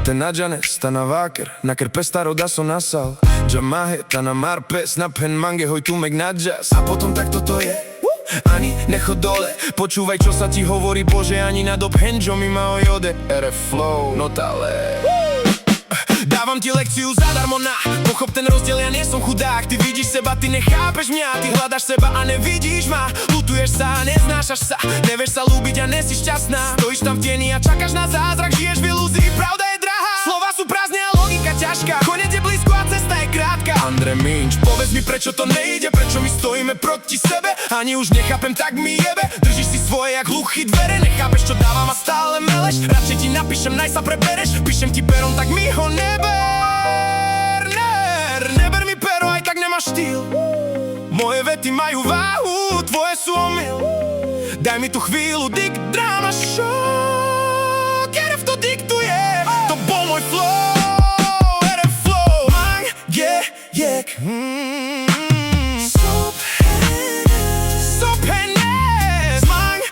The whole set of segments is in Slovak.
Te na Janes, ta na Váker, na krpe starou daso nasal Jamahe, ta na Marpes, na Penmange, hoj tu na jazz. A potom tak toto je, ani nechod dole, počúvaj čo sa ti hovorí Bože, ani na dob henžo mi ma ojode RF Flow, no tale. Dávam ti lekciu zadarmo na pochop ten rozdiel, ja nie som chudák. Ty vidíš seba, ty nechápeš mňa. Ty hľadaš seba a nevidíš ma. Lutuješ sa a neznášaš sa. Nevieš sa ľúbiť a nesi šťastná. Stojíš tam v tieni a čakáš na zázrak. Žiješ v ilúzii, pravda je drahá. Slova sú prázdne a logika ťažká. Koniec je blízko a cesta je krátka. Andre Minč, povedz mi prečo to nejde. Prečo my stojíme proti sebe. Ani už nechápem, tak mi jebe. Držíš si svoje jak hluchý dvere. Nechápeš čo dávam a stále meleš. Radšej ti napíšem, naj sa prebereš. Píšem ti perom, tak mi ho neber mi pero, aj tak nemáš štýl. Moje vety majú váhu, tvoje sú omyl. Daj mi tu chvíľu, dik drama show. RF to diktuje, to bol môj flow. RF flow, mang, jek Sop Hennes, mang,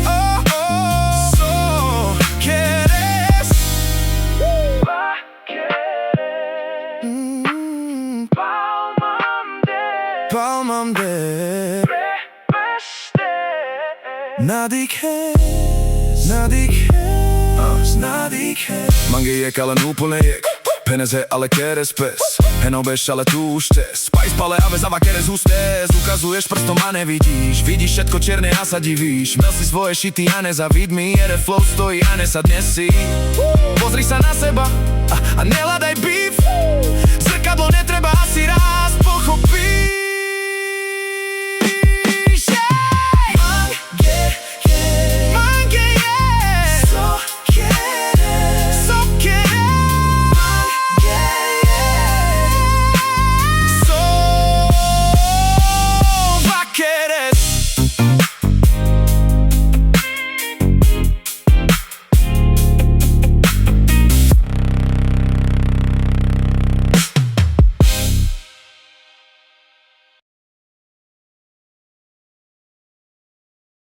oh, oh, so quieres Palmam de Nadikhes Mange jek, ale úplne jek Peneze, ale keres pes Henobeš, ale tu už tes Spice pale, ave zava keres hustes Ukazuješ prstom a nevidíš Vidíš všetko čierne a sa divíš Mel si svoje šity a nezavid mi RF Flow stojí a nesadnes si Pozri sa na seba a nehľadaj beef Zrkadlo netreba asi rád